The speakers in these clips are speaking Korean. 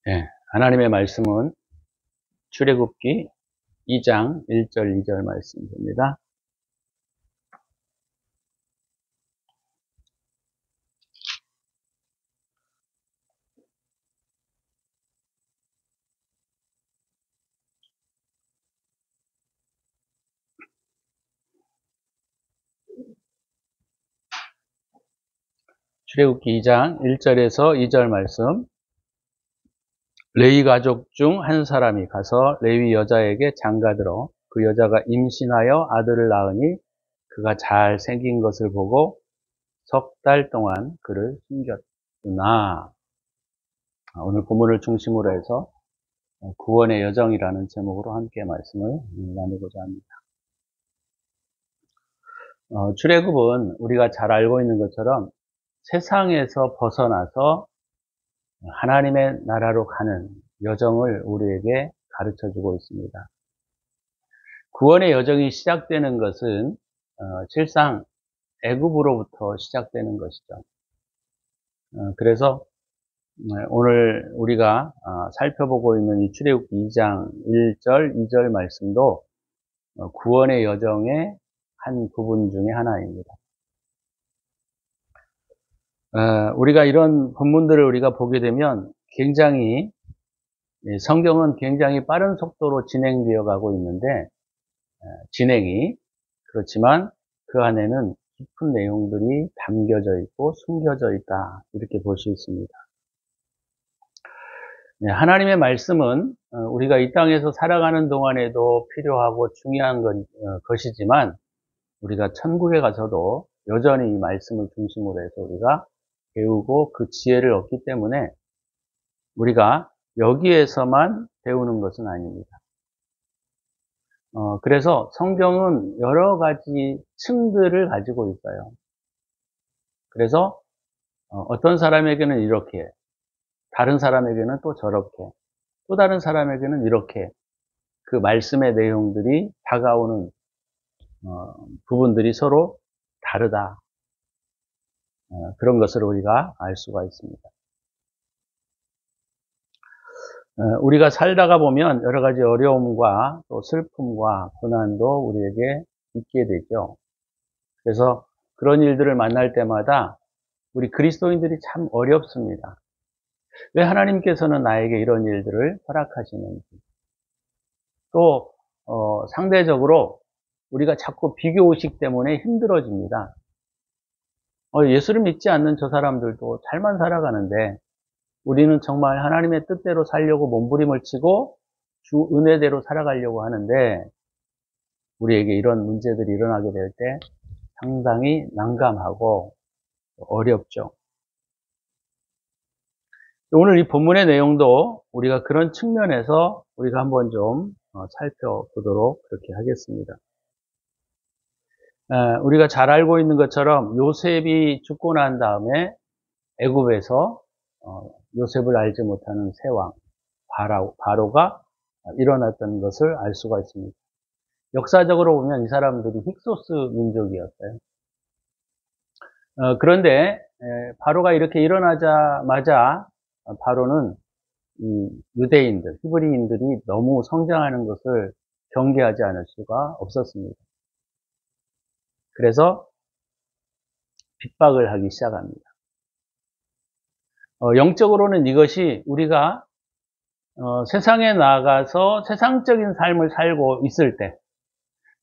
예, 하나님의 말씀은 출애굽기 2장 1절 2절 말씀입니다. 출애굽기 2장 1절에서 2절 말씀. 레위 가족 중 한 사람이 가서 레위 여자에게 장가들어 그 여자가 임신하여 아들을 낳으니 그가 잘 생긴 것을 보고 석 달 동안 그를 숨겼으나, 오늘 본문을 중심으로 해서 구원의 여정이라는 제목으로 함께 말씀을 나누고자 합니다. 출애굽은 우리가 잘 알고 있는 것처럼 세상에서 벗어나서 하나님의 나라로 가는 여정을 우리에게 가르쳐주고 있습니다. 구원의 여정이 시작되는 것은 실상 애굽으로부터 시작되는 것이죠. 그래서 오늘 우리가 살펴보고 있는 이 출애굽기 2장 1절, 2절 말씀도 구원의 여정의 한 부분 중에 하나입니다. 우리가 이런 본문들을 우리가 보게 되면 굉장히, 성경은 굉장히 빠른 속도로 진행되어 가고 있는데, 진행이, 그렇지만 그 안에는 깊은 내용들이 담겨져 있고 숨겨져 있다, 이렇게 볼 수 있습니다. 하나님의 말씀은 우리가 이 땅에서 살아가는 동안에도 필요하고 중요한 것이지만, 우리가 천국에 가서도 여전히 이 말씀을 중심으로 해서 우리가 배우고 그 지혜를 얻기 때문에 우리가 여기에서만 배우는 것은 아닙니다. 그래서 성경은 여러 가지 층들을 가지고 있어요. 그래서 어떤 사람에게는 이렇게, 다른 사람에게는 또 저렇게, 또 다른 사람에게는 이렇게, 그 말씀의 내용들이 다가오는 부분들이 서로 다르다. 그런 것을 우리가 알 수가 있습니다. 우리가 살다가 보면 여러 가지 어려움과 또 슬픔과 고난도 우리에게 있게 되죠. 그래서 그런 일들을 만날 때마다 우리 그리스도인들이 참 어렵습니다. 왜 하나님께서는 나에게 이런 일들을 허락하시는지. 또 상대적으로 우리가 자꾸 비교의식 때문에 힘들어집니다. 예수를 믿지 않는 저 사람들도 잘만 살아가는데 우리는 정말 하나님의 뜻대로 살려고 몸부림을 치고 주 은혜대로 살아가려고 하는데, 우리에게 이런 문제들이 일어나게 될 때 상당히 난감하고 어렵죠. 오늘 이 본문의 내용도 우리가 그런 측면에서 우리가 한번 좀 살펴보도록 그렇게 하겠습니다. 우리가 잘 알고 있는 것처럼 요셉이 죽고 난 다음에 애굽에서 요셉을 알지 못하는 세왕 바로가 일어났던 것을 알 수가 있습니다. 역사적으로 보면 이 사람들이 힉소스 민족이었어요. 그런데 바로가 이렇게 일어나자마자 바로는 이 유대인들, 히브리인들이 너무 성장하는 것을 경계하지 않을 수가 없었습니다. 그래서 핍박을 하기 시작합니다. 영적으로는 이것이 우리가 세상에 나가서 세상적인 삶을 살고 있을 때,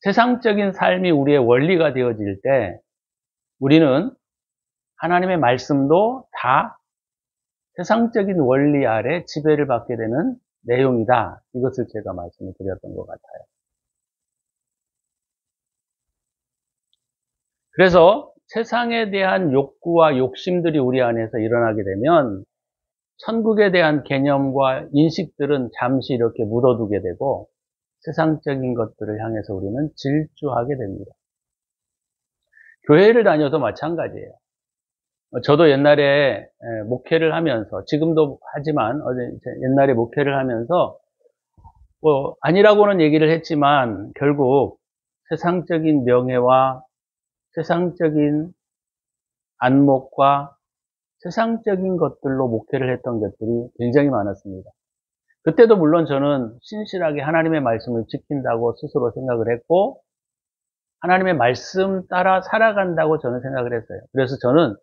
세상적인 삶이 우리의 원리가 되어질 때 우리는 하나님의 말씀도 다 세상적인 원리 아래 지배를 받게 되는 내용이다. 이것을 제가 말씀을 드렸던 것 같아요. 그래서 세상에 대한 욕구와 욕심들이 우리 안에서 일어나게 되면 천국에 대한 개념과 인식들은 잠시 이렇게 묻어두게 되고 세상적인 것들을 향해서 우리는 질주하게 됩니다. 교회를 다녀도 마찬가지예요. 저도 옛날에 목회를 하면서, 지금도 하지만 옛날에 목회를 하면서 아니라고는 얘기를 했지만 결국 세상적인 명예와 세상적인 안목과 세상적인 것들로 목회를 했던 것들이 굉장히 많았습니다. 그때도 물론 저는 신실하게 하나님의 말씀을 지킨다고 스스로 생각을 했고, 하나님의 말씀 따라 살아간다고 저는 생각을 했어요. 그래서 저는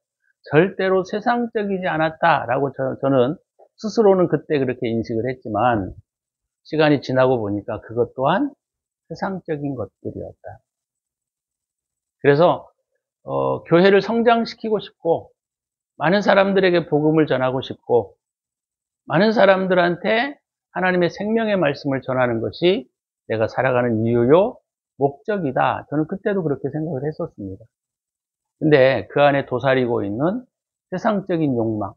절대로 세상적이지 않았다라고 저는 스스로는 그때 그렇게 인식을 했지만, 시간이 지나고 보니까 그것 또한 세상적인 것들이었다. 그래서 교회를 성장시키고 싶고, 많은 사람들에게 복음을 전하고 싶고, 많은 사람들한테 하나님의 생명의 말씀을 전하는 것이 내가 살아가는 이유요, 목적이다. 저는 그때도 그렇게 생각을 했었습니다. 근데 그 안에 도사리고 있는 세상적인 욕망,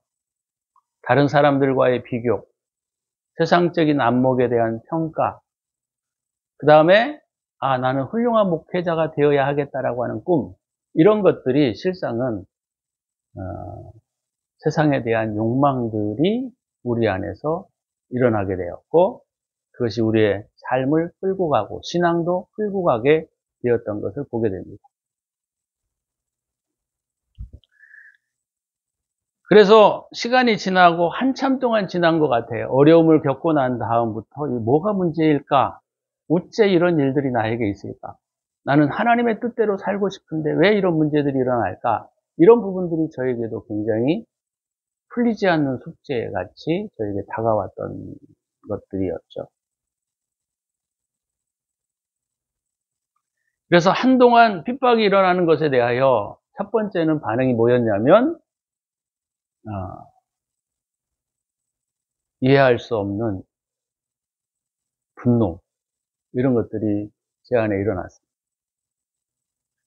다른 사람들과의 비교, 세상적인 안목에 대한 평가, 그 다음에 나는 훌륭한 목회자가 되어야 하겠다라고 하는 꿈, 이런 것들이 실상은 세상에 대한 욕망들이 우리 안에서 일어나게 되었고, 그것이 우리의 삶을 끌고 가고 신앙도 끌고 가게 되었던 것을 보게 됩니다. 그래서 시간이 지나고 한참 동안 지난 것 같아요. 어려움을 겪고 난 다음부터 뭐가 문제일까? 어째 이런 일들이 나에게 있을까? 나는 하나님의 뜻대로 살고 싶은데 왜 이런 문제들이 일어날까? 이런 부분들이 저에게도 굉장히 풀리지 않는 숙제같이 저에게 다가왔던 것들이었죠. 그래서 한동안 핍박이 일어나는 것에 대하여 첫 번째는 반응이 뭐였냐면 이해할 수 없는 분노, 이런 것들이 제 안에 일어났습니다.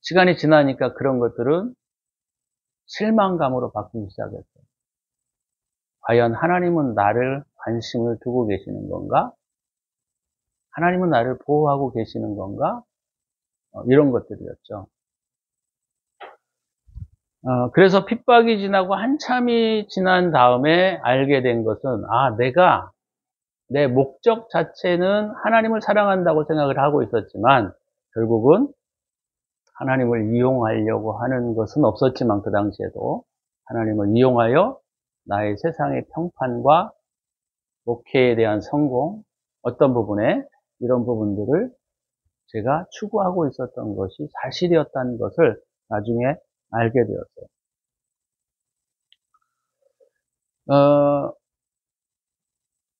시간이 지나니까 그런 것들은 실망감으로 바뀌기 시작했어요. 과연 하나님은 나를 관심을 두고 계시는 건가? 하나님은 나를 보호하고 계시는 건가? 이런 것들이었죠. 그래서 핍박이 지나고 한참이 지난 다음에 알게 된 것은, 내가 내 목적 자체는 하나님을 사랑한다고 생각을 하고 있었지만, 결국은 하나님을 이용하려고 하는 것은 없었지만, 그 당시에도 하나님을 이용하여 나의 세상의 평판과 목회에 대한 성공, 어떤 부분에 이런 부분들을 제가 추구하고 있었던 것이 사실이었다는 것을 나중에 알게 되었어요.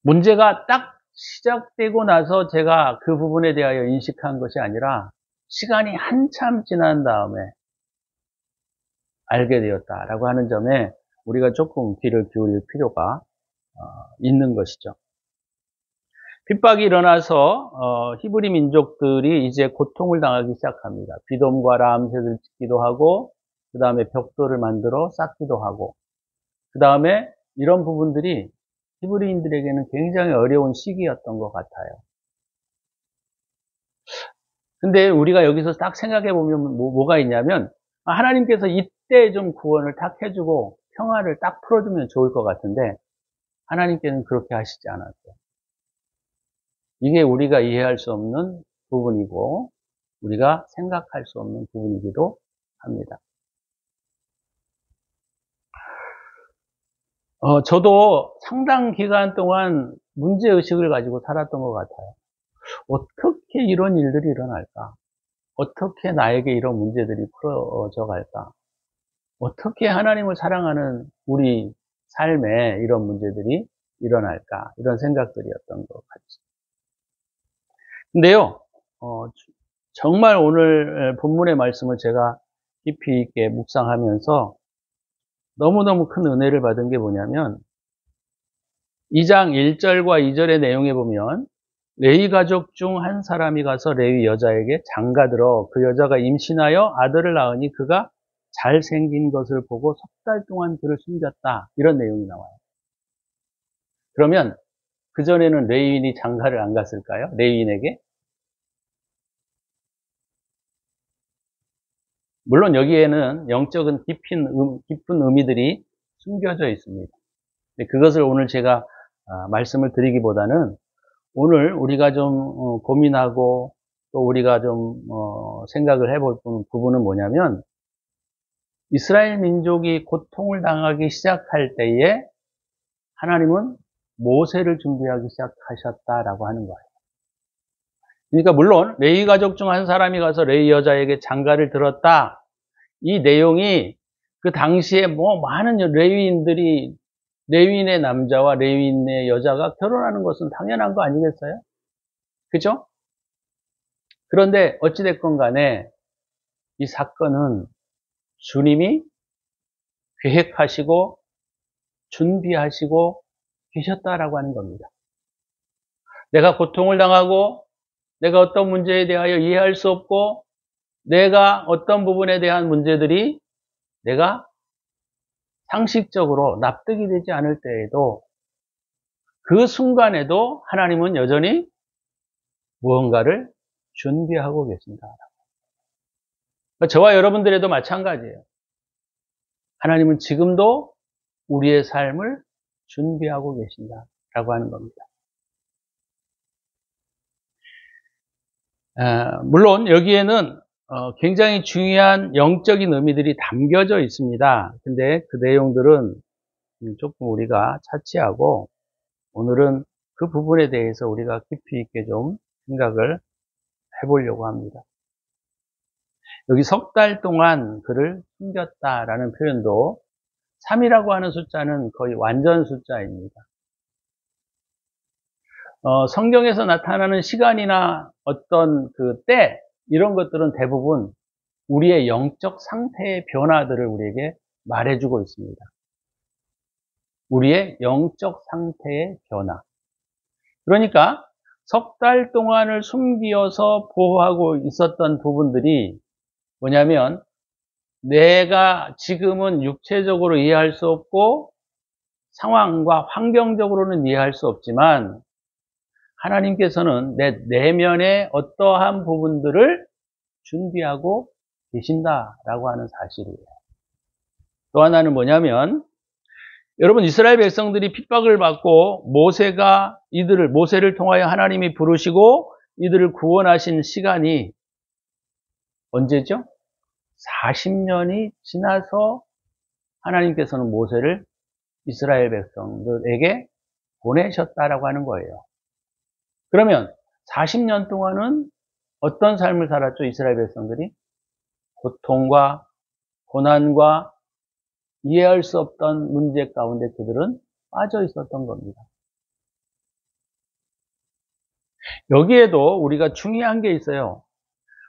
문제가 딱 시작되고 나서 제가 그 부분에 대하여 인식한 것이 아니라 시간이 한참 지난 다음에 알게 되었다라고 하는 점에 우리가 조금 귀를 기울일 필요가 있는 것이죠. 핍박이 일어나서 히브리 민족들이 이제 고통을 당하기 시작합니다. 비돔과 라암셋을 짓기도 하고, 그 다음에 벽돌을 만들어 쌓기도 하고, 그 다음에 이런 부분들이 히브리인들에게는 굉장히 어려운 시기였던 것 같아요. 근데 우리가 여기서 딱 생각해 보면 뭐가 있냐면, 하나님께서 이때 좀 구원을 딱 해주고 평화를 딱 풀어주면 좋을 것 같은데, 하나님께는 그렇게 하시지 않았어요. 이게 우리가 이해할 수 없는 부분이고, 우리가 생각할 수 없는 부분이기도 합니다. 저도 상당 기간 동안 문제의식을 가지고 살았던 것 같아요. 어떻게 이런 일들이 일어날까? 어떻게 나에게 이런 문제들이 풀어져 갈까? 어떻게 하나님을 사랑하는 우리 삶에 이런 문제들이 일어날까? 이런 생각들이었던 것 같죠. 근데요, 정말 오늘 본문의 말씀을 제가 깊이 있게 묵상하면서 너무너무 큰 은혜를 받은 게 뭐냐면, 2장 1절과 2절의 내용에 보면 레위 가족 중 한 사람이 가서 레위 여자에게 장가들어 그 여자가 임신하여 아들을 낳으니 그가 잘생긴 것을 보고 석 달 동안 그를 숨겼다, 이런 내용이 나와요. 그러면 그전에는 레위인이 장가를 안 갔을까요? 레위인에게? 물론 여기에는 영적인 깊은 의미들이 숨겨져 있습니다. 그것을 오늘 제가 말씀을 드리기보다는, 오늘 우리가 좀 고민하고 또 우리가 좀 생각을 해볼 부분은 뭐냐면, 이스라엘 민족이 고통을 당하기 시작할 때에 하나님은 모세를 준비하기 시작하셨다라고 하는 거예요. 그러니까 물론 레위 가족 중 한 사람이 가서 레위 여자에게 장가를 들었다. 이 내용이 그 당시에 많은 레위인들이 레위인의 남자와 레위인의 여자가 결혼하는 것은 당연한 거 아니겠어요? 그죠? 그런데 어찌됐건 간에 이 사건은 주님이 계획하시고 준비하시고 계셨다라고 하는 겁니다. 내가 고통을 당하고 내가 어떤 문제에 대하여 이해할 수 없고 내가 어떤 부분에 대한 문제들이 내가 상식적으로 납득이 되지 않을 때에도 그 순간에도 하나님은 여전히 무언가를 준비하고 계신다. 저와 여러분들에도 마찬가지예요. 하나님은 지금도 우리의 삶을 준비하고 계신다라고 하는 겁니다. 물론 여기에는 굉장히 중요한 영적인 의미들이 담겨져 있습니다. 근데 그 내용들은 조금 우리가 차치하고 오늘은 그 부분에 대해서 우리가 깊이 있게 좀 생각을 해보려고 합니다. 여기 석 달 동안 그를 숨겼다라는 표현도 3이라고 하는 숫자는 거의 완전 숫자입니다. 성경에서 나타나는 시간이나 어떤 그 때, 이런 것들은 대부분 우리의 영적 상태의 변화들을 우리에게 말해주고 있습니다. 우리의 영적 상태의 변화. 그러니까 석 달 동안을 숨기어서 보호하고 있었던 부분들이 뭐냐면 내가 지금은 육체적으로 이해할 수 없고 상황과 환경적으로는 이해할 수 없지만 하나님께서는 내 내면의 어떠한 부분들을 준비하고 계신다라고 하는 사실이에요. 또 하나는 뭐냐면 여러분 이스라엘 백성들이 핍박을 받고 모세를 통하여 하나님이 부르시고 이들을 구원하신 시간이 언제죠? 40년이 지나서 하나님께서는 모세를 이스라엘 백성들에게 보내셨다라고 하는 거예요. 그러면 40년 동안은 어떤 삶을 살았죠? 이스라엘 백성들이? 고통과 고난과 이해할 수 없던 문제 가운데 그들은 빠져 있었던 겁니다. 여기에도 우리가 중요한 게 있어요.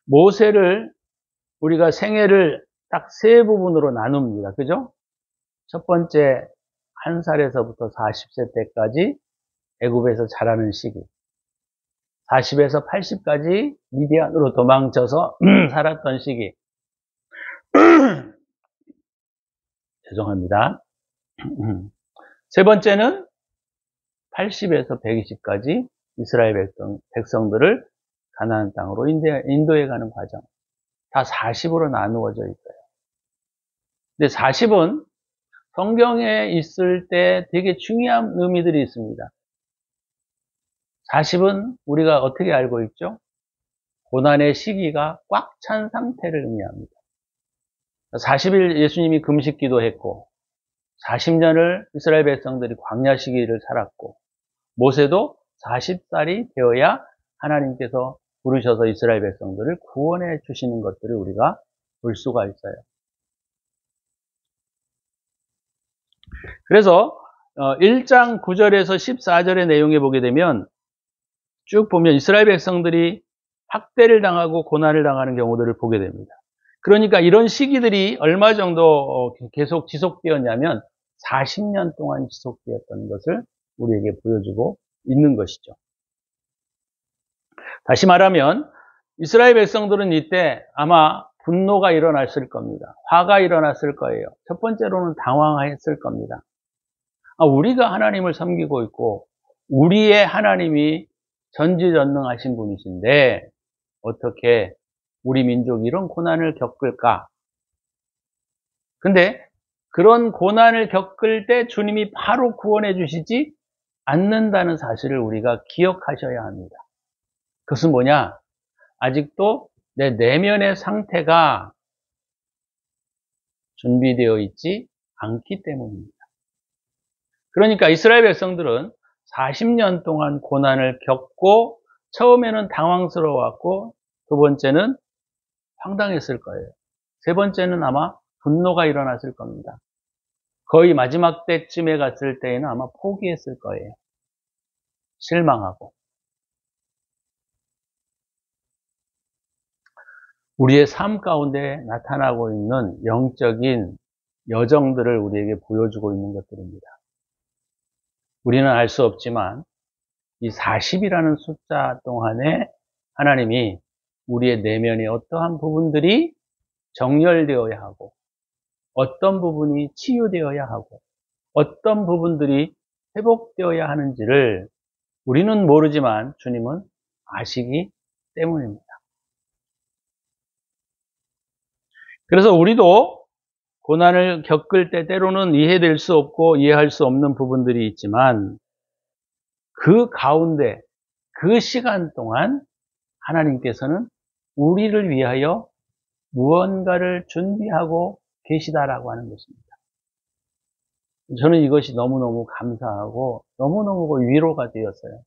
모세를 우리가 생애를 딱 세 부분으로 나눕니다. 그죠? 첫 번째 1살에서부터 40세 때까지 애굽에서 자라는 시기. 40에서 80까지 미디안으로 도망쳐서 살았던 시기. 죄송합니다. 세 번째는 80에서 120까지 이스라엘 백성들을 가나안 땅으로 인도해 가는 과정. 다 40으로 나누어져 있어요. 근데 40은 성경에 있을 때 되게 중요한 의미들이 있습니다. 40은 우리가 어떻게 알고 있죠? 고난의 시기가 꽉 찬 상태를 의미합니다. 40일 예수님이 금식 기도했고 40년을 이스라엘 백성들이 광야 시기를 살았고 모세도 40살이 되어야 하나님께서 부르셔서 이스라엘 백성들을 구원해 주시는 것들을 우리가 볼 수가 있어요. 그래서 1장 9절에서 14절의 내용에 보게 되면 쭉 보면 이스라엘 백성들이 학대를 당하고 고난을 당하는 경우들을 보게 됩니다. 그러니까 이런 시기들이 얼마 정도 계속 지속되었냐면 40년 동안 지속되었던 것을 우리에게 보여주고 있는 것이죠. 다시 말하면 이스라엘 백성들은 이때 아마 분노가 일어났을 겁니다. 화가 일어났을 거예요. 첫 번째로는 당황했을 겁니다. 우리가 하나님을 섬기고 있고 우리의 하나님이 전지전능하신 분이신데 어떻게 우리 민족이 이런 고난을 겪을까? 근데 그런 고난을 겪을 때 주님이 바로 구원해 주시지 않는다는 사실을 우리가 기억하셔야 합니다. 그것은 뭐냐? 아직도 내 내면의 상태가 준비되어 있지 않기 때문입니다. 그러니까 이스라엘 백성들은 40년 동안 고난을 겪고 처음에는 당황스러웠고 두 번째는 황당했을 거예요. 세 번째는 아마 분노가 일어났을 겁니다. 거의 마지막 때쯤에 갔을 때에는 아마 포기했을 거예요. 실망하고. 우리의 삶 가운데 나타나고 있는 영적인 여정들을 우리에게 보여주고 있는 것들입니다. 우리는 알 수 없지만 이 40이라는 숫자 동안에 하나님이 우리의 내면의 어떠한 부분들이 정렬되어야 하고 어떤 부분이 치유되어야 하고 어떤 부분들이 회복되어야 하는지를 우리는 모르지만 주님은 아시기 때문입니다. 그래서 우리도 고난을 겪을 때 때로는 이해될 수 없고 이해할 수 없는 부분들이 있지만 그 가운데 그 시간 동안 하나님께서는 우리를 위하여 무언가를 준비하고 계시다라고 하는 것입니다. 저는 이것이 너무너무 감사하고 너무너무 위로가 되었어요.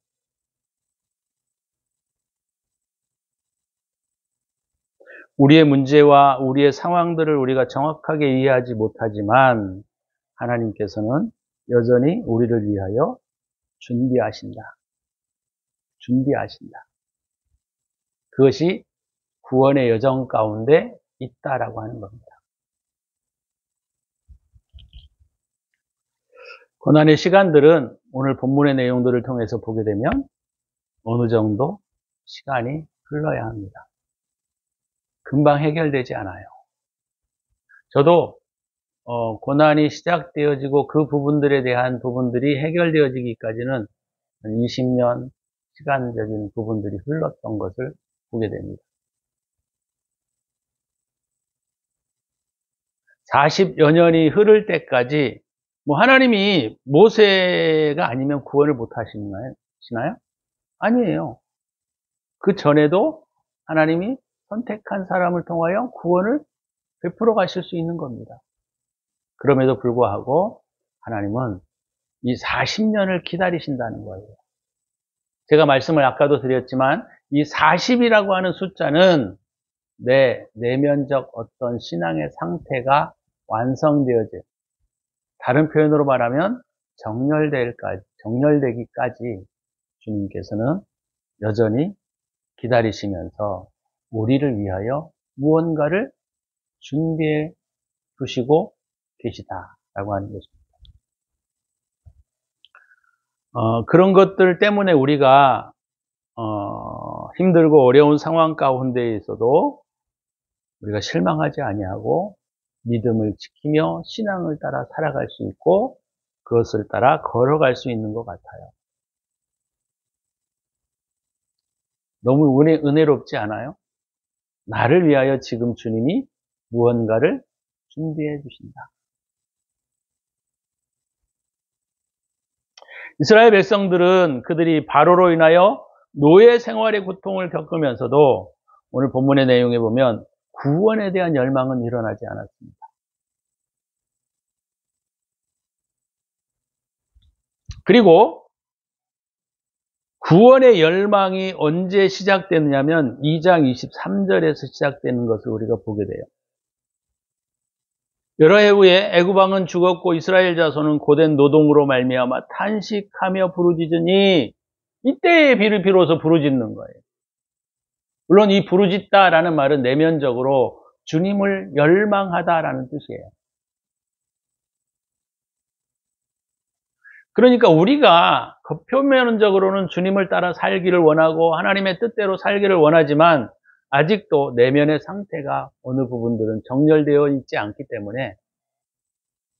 우리의 문제와 우리의 상황들을 우리가 정확하게 이해하지 못하지만 하나님께서는 여전히 우리를 위하여 준비하신다. 준비하신다. 그것이 구원의 여정 가운데 있다라고 하는 겁니다. 고난의 시간들은 오늘 본문의 내용들을 통해서 보게 되면 어느 정도 시간이 흘러야 합니다. 금방 해결되지 않아요. 저도 고난이 시작되어지고 그 부분들에 대한 부분들이 해결되어지기까지는 20년 시간적인 부분들이 흘렀던 것을 보게 됩니다. 40여 년이 흐를 때까지 하나님이 모세가 아니면 구원을 못 하시나요? 아니에요. 그 전에도 하나님이 선택한 사람을 통하여 구원을 베풀어 가실 수 있는 겁니다. 그럼에도 불구하고 하나님은 이 40년을 기다리신다는 거예요. 제가 말씀을 아까도 드렸지만 이 40이라고 하는 숫자는 내 내면적 어떤 신앙의 상태가 완성되어져, 다른 표현으로 말하면 정렬되기까지 주님께서는 여전히 기다리시면서 우리를 위하여 무언가를 준비해 두시고 계시다라고 하는 것입니다. 그런 것들 때문에 우리가 힘들고 어려운 상황 가운데 있어도 우리가 실망하지 아니하고 믿음을 지키며 신앙을 따라 살아갈 수 있고 그것을 따라 걸어갈 수 있는 것 같아요. 너무 은혜롭지 않아요? 나를 위하여 지금 주님이 무언가를 준비해 주신다. 이스라엘 백성들은 그들이 바로로 인하여 노예 생활의 고통을 겪으면서도 오늘 본문의 내용에 보면 구원에 대한 열망은 일어나지 않았습니다. 그리고 구원의 열망이 언제 시작되느냐면 2장 23절에서 시작되는 것을 우리가 보게 돼요. 여러 해 후에 애굽 왕은 죽었고 이스라엘 자손은 고된 노동으로 말미암아 탄식하며 부르짖으니 이때에 비로소 부르짖는 거예요. 물론 이 부르짖다라는 말은 내면적으로 주님을 열망하다라는 뜻이에요. 그러니까 우리가 표면적으로는 주님을 따라 살기를 원하고 하나님의 뜻대로 살기를 원하지만 아직도 내면의 상태가 어느 부분들은 정렬되어 있지 않기 때문에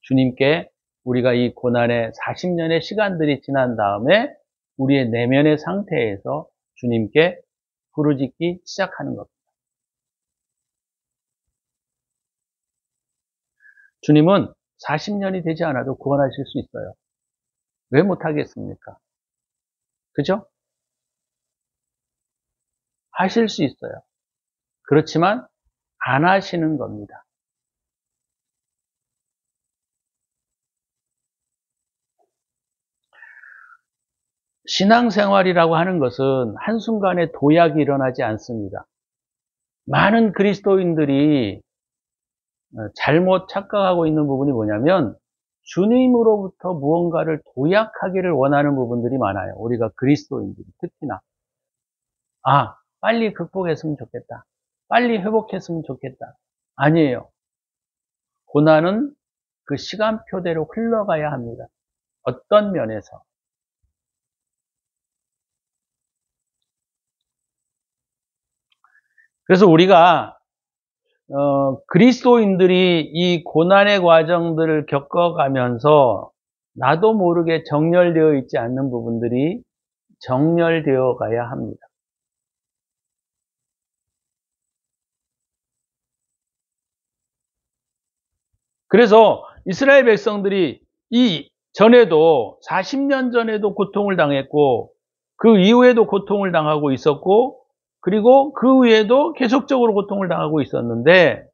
주님께 우리가 이 고난의 40년의 시간들이 지난 다음에 우리의 내면의 상태에서 주님께 부르짖기 시작하는 겁니다. 주님은 40년이 되지 않아도 구원하실 수 있어요. 왜 못하겠습니까? 그죠? 하실 수 있어요. 그렇지만 안 하시는 겁니다. 신앙생활이라고 하는 것은 한순간에 도약이 일어나지 않습니다. 많은 그리스도인들이 잘못 착각하고 있는 부분이 뭐냐면 주님으로부터 무언가를 도약하기를 원하는 부분들이 많아요. 우리가 그리스도인들이 특히나. 빨리 극복했으면 좋겠다. 빨리 회복했으면 좋겠다. 아니에요. 고난은 그 시간표대로 흘러가야 합니다. 어떤 면에서. 그래서 우리가 그리스도인들이 이 고난의 과정들을 겪어가면서 나도 모르게 정렬되어 있지 않는 부분들이 정렬되어 가야 합니다. 그래서 이스라엘 백성들이 이 전에도 40년 전에도 고통을 당했고 그 이후에도 고통을 당하고 있었고 그리고 그 후에도 계속적으로 고통을 당하고 있었는데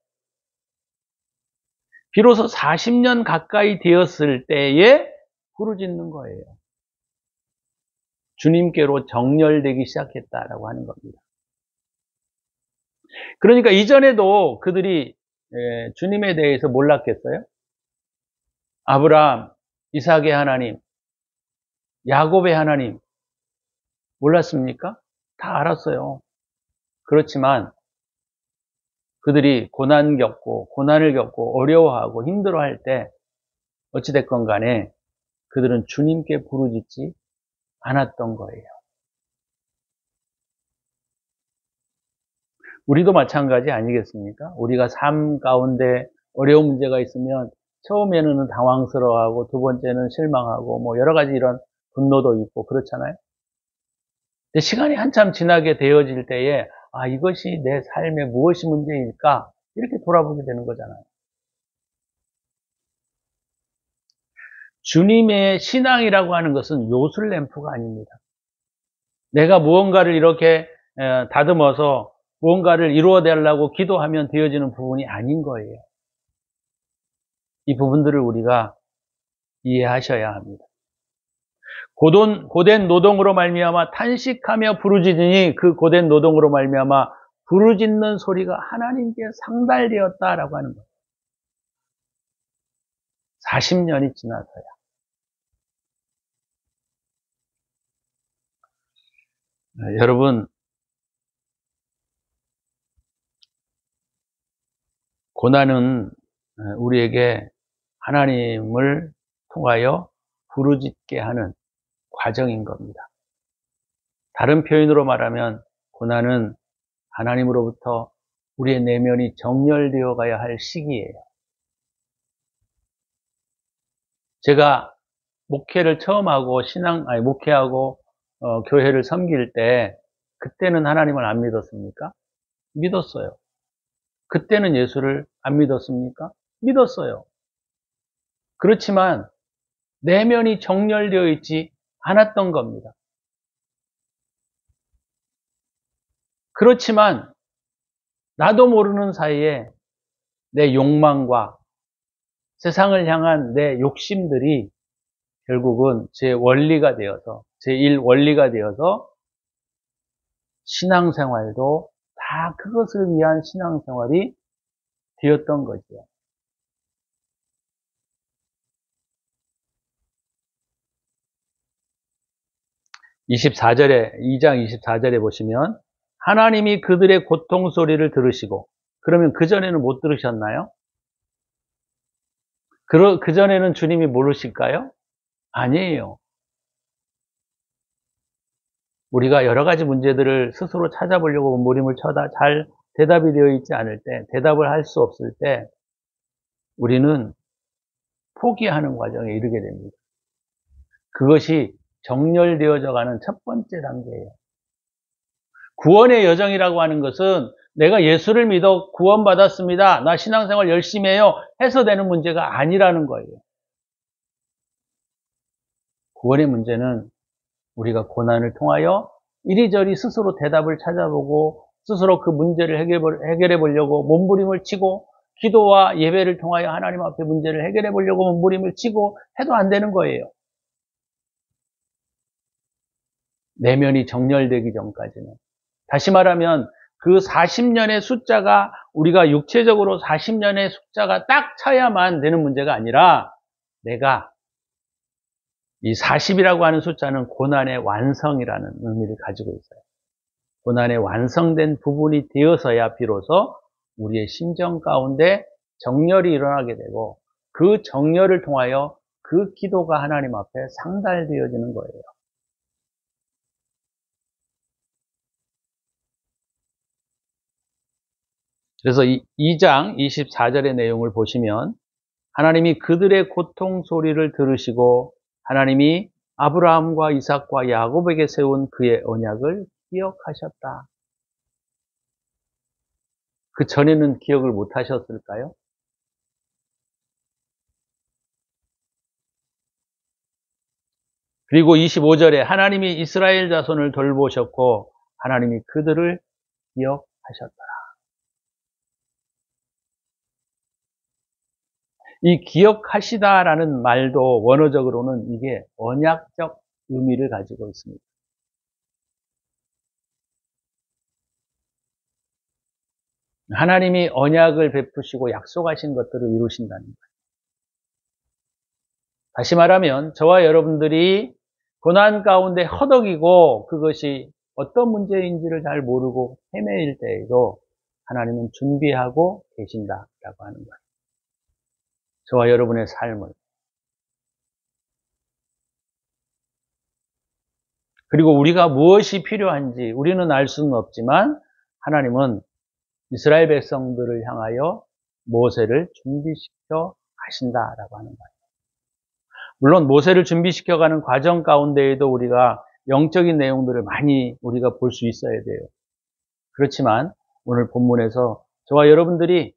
비로소 40년 가까이 되었을 때에 부르짖는 거예요. 주님께로 정렬되기 시작했다라고 하는 겁니다. 그러니까 이전에도 그들이 주님에 대해서 몰랐겠어요? 아브라함, 이삭의 하나님, 야곱의 하나님 몰랐습니까? 다 알았어요. 그렇지만 그들이 고난을 겪고 어려워하고 힘들어할 때 어찌됐건 간에 그들은 주님께 부르짖지 않았던 거예요. 우리도 마찬가지 아니겠습니까? 우리가 삶 가운데 어려운 문제가 있으면 처음에는 당황스러워하고 두 번째는 실망하고 뭐 여러 가지 이런 분노도 있고 그렇잖아요. 근데 시간이 한참 지나게 되어질 때에 이것이 내 삶에 무엇이 문제일까? 이렇게 돌아보게 되는 거잖아요. 주님의 신앙이라고 하는 것은 요술램프가 아닙니다. 내가 무언가를 이렇게 다듬어서 무언가를 이루어내려고 기도하면 되어지는 부분이 아닌 거예요. 이 부분들을 우리가 이해하셔야 합니다. 고된 노동으로 말미암아 탄식하며 부르짖으니 그 고된 노동으로 말미암아 부르짖는 소리가 하나님께 상달되었다라고 하는 거예요. 40년이 지나서야. 여러분, 고난은 우리에게 하나님을 통하여 부르짖게 하는 과정인 겁니다. 다른 표현으로 말하면 고난은 하나님으로부터 우리의 내면이 정렬되어 가야 할 시기예요. 제가 목회를 처음 하고 목회하고 교회를 섬길 때 그때는 하나님을 안 믿었습니까? 믿었어요. 그때는 예수를 안 믿었습니까? 믿었어요. 그렇지만 내면이 정렬되어 있지 않았던 겁니다. 그렇지만 나도 모르는 사이에 내 욕망과 세상을 향한 내 욕심들이 결국은 제 원리가 되어서 제1 원리가 되어서 신앙생활도 다 그것을 위한 신앙생활이 되었던 거죠. 2장 24절에 보시면 하나님이 그들의 고통 소리를 들으시고 그러면 그전에는 못 들으셨나요? 그전에는 주님이 모르실까요? 아니에요. 우리가 여러 가지 문제들을 스스로 찾아보려고 몸부림을 쳐다 잘 대답이 되어 있지 않을 때, 대답을 할 수 없을 때 우리는 포기하는 과정에 이르게 됩니다. 그것이 정렬되어져 가는 첫 번째 단계예요. 구원의 여정이라고 하는 것은 내가 예수를 믿어 구원받았습니다. 나 신앙생활 열심히 해요. 해서 되는 문제가 아니라는 거예요. 구원의 문제는 우리가 고난을 통하여 이리저리 스스로 대답을 찾아보고 스스로 그 문제를 해결해 보려고 몸부림을 치고 기도와 예배를 통하여 하나님 앞에 문제를 해결해 보려고 몸부림을 치고 해도 안 되는 거예요. 내면이 정렬되기 전까지는. 다시 말하면 그 40년의 숫자가 우리가 육체적으로 40년의 숫자가 딱 차야만 되는 문제가 아니라 내가 이 40이라고 하는 숫자는 고난의 완성이라는 의미를 가지고 있어요. 고난의 완성된 부분이 되어서야 비로소 우리의 심정 가운데 정렬이 일어나게 되고 그 정렬을 통하여 그 기도가 하나님 앞에 상달되어지는 거예요. 그래서 2장 24절의 내용을 보시면 하나님이 그들의 고통 소리를 들으시고 하나님이 아브라함과 이삭과 야곱에게 세운 그의 언약을 기억하셨다. 그 전에는 기억을 못 하셨을까요? 그리고 25절에 하나님이 이스라엘 자손을 돌보셨고 하나님이 그들을 기억하셨더라. 이 기억하시다라는 말도 원어적으로는 이게 언약적 의미를 가지고 있습니다. 하나님이 언약을 베푸시고 약속하신 것들을 이루신다는 거예요. 다시 말하면 저와 여러분들이 고난 가운데 허덕이고 그것이 어떤 문제인지를 잘 모르고 헤매일 때에도 하나님은 준비하고 계신다라고 하는 거예요. 저와 여러분의 삶을. 그리고 우리가 무엇이 필요한지 우리는 알 수는 없지만 하나님은 이스라엘 백성들을 향하여 모세를 준비시켜 가신다라고 하는 거예요. 물론 모세를 준비시켜가는 과정 가운데에도 우리가 영적인 내용들을 많이 우리가 볼 수 있어야 돼요. 그렇지만 오늘 본문에서 저와 여러분들이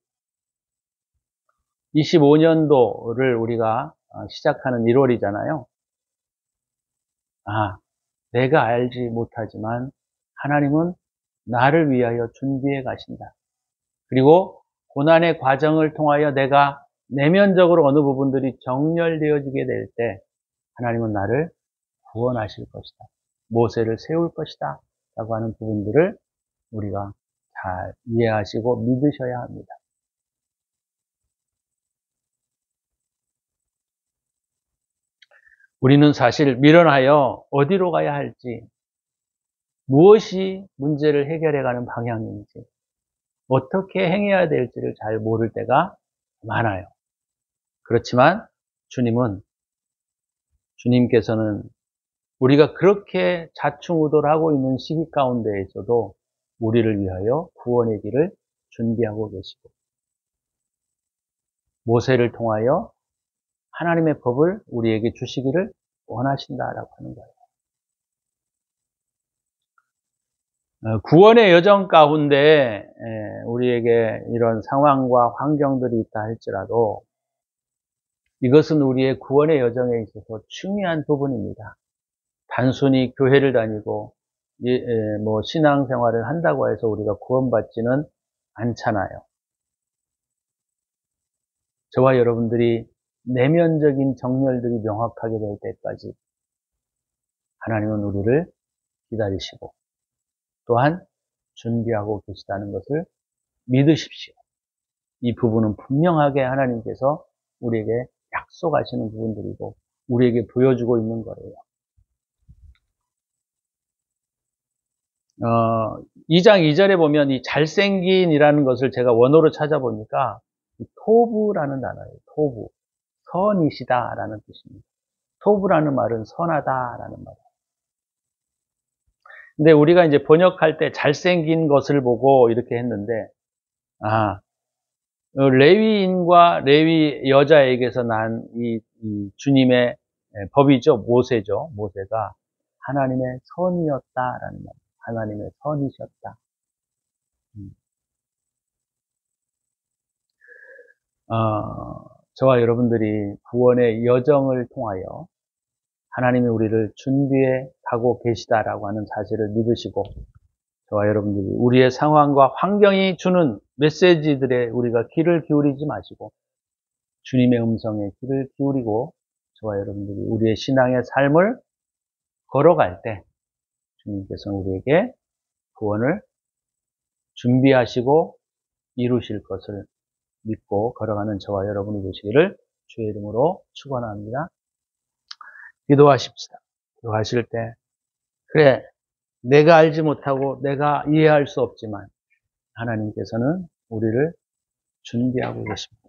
25년도를 우리가 시작하는 1월이잖아요. 내가 알지 못하지만 하나님은 나를 위하여 준비해 가신다. 그리고 고난의 과정을 통하여 내가 내면적으로 어느 부분들이 정렬되어지게 될 때 하나님은 나를 구원하실 것이다. 모세를 세울 것이다. 라고 하는 부분들을 우리가 잘 이해하시고 믿으셔야 합니다. 우리는 사실 미련하여 어디로 가야 할지, 무엇이 문제를 해결해가는 방향인지, 어떻게 행해야 될지를 잘 모를 때가 많아요. 그렇지만 주님께서는 우리가 그렇게 자충우돌하고 있는 시기 가운데에서도 우리를 위하여 구원의 길을 준비하고 계시고 모세를 통하여 하나님의 법을 우리에게 주시기를 원하신다라고 하는 거예요. 구원의 여정 가운데 우리에게 이런 상황과 환경들이 있다 할지라도 이것은 우리의 구원의 여정에 있어서 중요한 부분입니다. 단순히 교회를 다니고 신앙생활을 한다고 해서 우리가 구원받지는 않잖아요. 저와 여러분들이 내면적인 정렬들이 명확하게 될 때까지 하나님은 우리를 기다리시고 또한 준비하고 계시다는 것을 믿으십시오. 이 부분은 분명하게 하나님께서 우리에게 약속하시는 부분들이고 우리에게 보여주고 있는 거예요. 2장 2절에 보면 이 잘생긴이라는 것을 제가 원어로 찾아보니까 토부라는 단어예요. 토부. 선이시다라는 뜻입니다. 토부라는 말은 선하다라는 말이에요. 근데 우리가 이제 번역할 때 잘생긴 것을 보고 이렇게 했는데, 레위인과 레위 여자에게서 난 이 주님의 법이죠. 모세죠. 모세가 하나님의 선이었다라는 말. 하나님의 선이셨다. 저와 여러분들이 구원의 여정을 통하여 하나님이 우리를 준비해 가고 계시다라고 하는 사실을 믿으시고 저와 여러분들이 우리의 상황과 환경이 주는 메시지들에 우리가 귀를 기울이지 마시고 주님의 음성에 귀를 기울이고 저와 여러분들이 우리의 신앙의 삶을 걸어갈 때 주님께서는 우리에게 구원을 준비하시고 이루실 것을 믿고 걸어가는 저와 여러분이 되시기를 주의 이름으로 축원합니다. 기도하십시다. 기도하실 때 그래 내가 알지 못하고 내가 이해할 수 없지만 하나님께서는 우리를 준비하고 계십니다.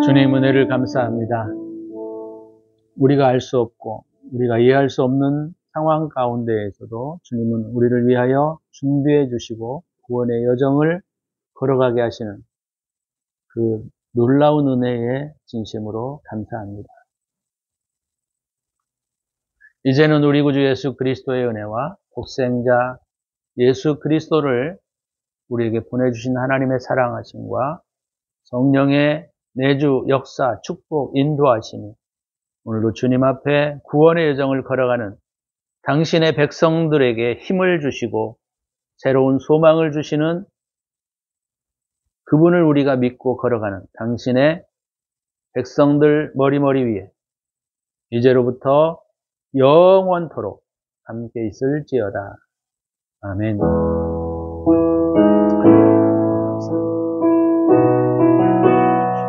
주님 은혜를 감사합니다. 우리가 알 수 없고 우리가 이해할 수 없는 상황 가운데에서도 주님은 우리를 위하여 준비해 주시고 구원의 여정을 걸어가게 하시는 그 놀라운 은혜에 진심으로 감사합니다. 이제는 우리 구주 예수 그리스도의 은혜와 독생자 예수 그리스도를 우리에게 보내주신 하나님의 사랑하심과 성령의 내주, 역사, 축복, 인도하심이 오늘도 주님 앞에 구원의 여정을 걸어가는 당신의 백성들에게 힘을 주시고 새로운 소망을 주시는 그분을 우리가 믿고 걸어가는 당신의 백성들 머리 위에 이제로부터 영원토록 함께 있을지어다. 아멘.